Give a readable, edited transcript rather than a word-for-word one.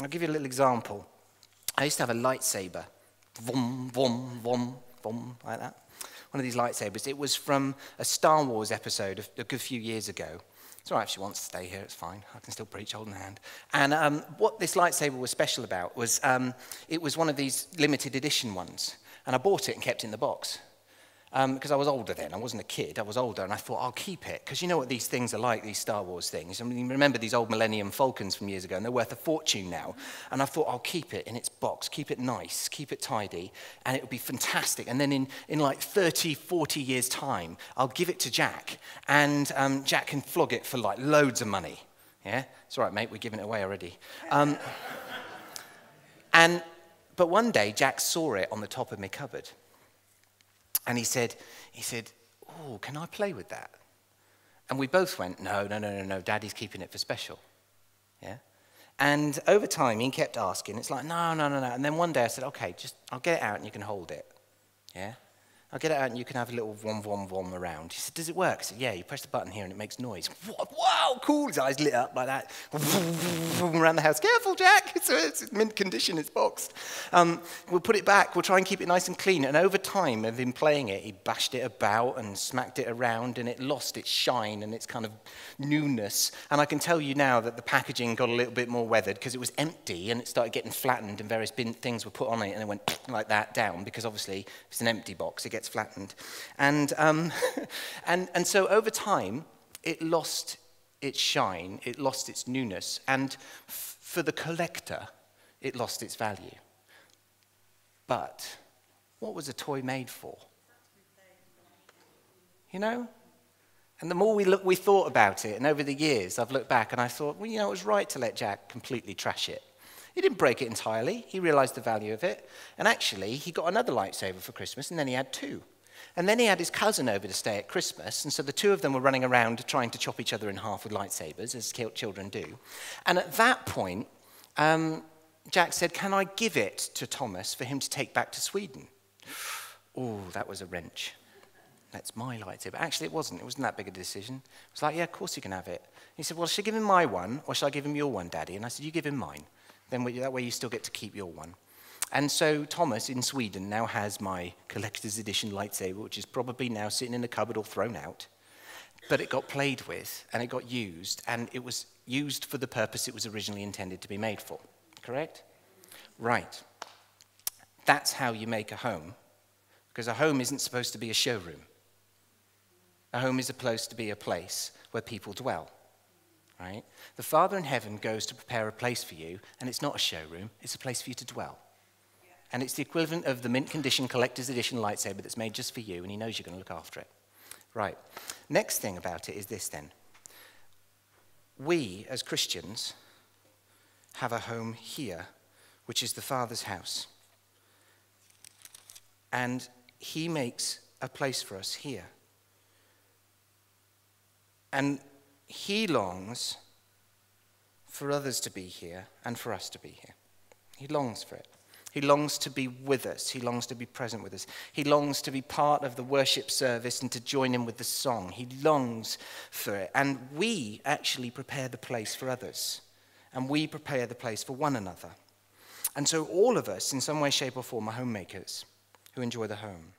I'll give you a little example. I used to have a lightsaber. Vom, vom, vom, vom, like that. One of these lightsabers. It was from a Star Wars episode a good few years ago. It's all right if she wants to stay here, it's fine. I can still preach holding a hand. And what this lightsaber was special about was it was one of these limited edition ones. And I bought it and kept it in the box. Because I was older then. I wasn't a kid. I was older, and I thought, I'll keep it. Because you know what these things are like, these Star Wars things. I mean, remember these old Millennium Falcons from years ago, and they're worth a fortune now. And I thought, I'll keep it in its box, keep it nice, keep it tidy, and it would be fantastic. And then in like 30, 40 years' time, I'll give it to Jack, and Jack can flog it for like loads of money. Yeah? It's all right, mate, we're giving it away already. But one day, Jack saw it on the top of my cupboard. And he said, oh, can I play with that? And we both went, no, Daddy's keeping it for special. Yeah? And over time, he kept asking. It's like, no. And then one day I said, okay, I'll get it out and you can hold it. Yeah? I'll get it out and you can have a little vom, vom, vom around. He said, does it work? I said, yeah, you press the button here and it makes noise. Wow, cool. His eyes lit up like that. Around the house. Careful, Jack. It's in mint condition. It's boxed. We'll put it back. We'll try and keep it nice and clean. And over time of him playing it, he bashed it about and smacked it around, and it lost its shine and its kind of newness. And I can tell you now that the packaging got a little bit more weathered because it was empty and it started getting flattened and various things were put on it and it went like that down, because obviously if it's an empty box, it gets flattened. And so over time, it lost its shine, it lost its newness, and for the collector, it lost its value. But what was a toy made for? You know? And the more we thought about it, and over the years, I've looked back and I thought, well, you know, it was right to let Jack completely trash it. He didn't break it entirely. He realized the value of it. And actually, he got another lightsaber for Christmas, and then he had two. And then he had his cousin over to stay at Christmas, and so the two of them were running around trying to chop each other in half with lightsabers, as children do. And at that point, Jack said, can I give it to Thomas for him to take back to Sweden? Oh, that was a wrench. That's my lightsaber. Actually, it wasn't. It wasn't that big a decision. It was like, yeah, of course you can have it. He said, well, should I give him my one, or should I give him your one, Daddy? And I said, you give him mine. Then that way you still get to keep your one. And so Thomas in Sweden now has my collector's edition lightsaber, which is probably now sitting in the cupboard or thrown out. But it got played with, and it got used, and it was used for the purpose it was originally intended to be made for. Correct? Right. That's how you make a home, because a home isn't supposed to be a showroom. A home is supposed to be a place where people dwell. Right? The Father in heaven goes to prepare a place for you, and it's not a showroom, it's a place for you to dwell. And it's the equivalent of the mint condition collector's edition lightsaber that's made just for you, and he knows you're going to look after it. Right. Next thing about it is this then. We, as Christians, have a home here, which is the Father's house. And he makes a place for us here. And he longs for others to be here and for us to be here. He longs for it. He longs to be with us. He longs to be present with us. He longs to be part of the worship service and to join in with the song. He longs for it. And we actually prepare the place for others. And we prepare the place for one another. And so all of us, in some way, shape, or form, are homemakers who enjoy the home.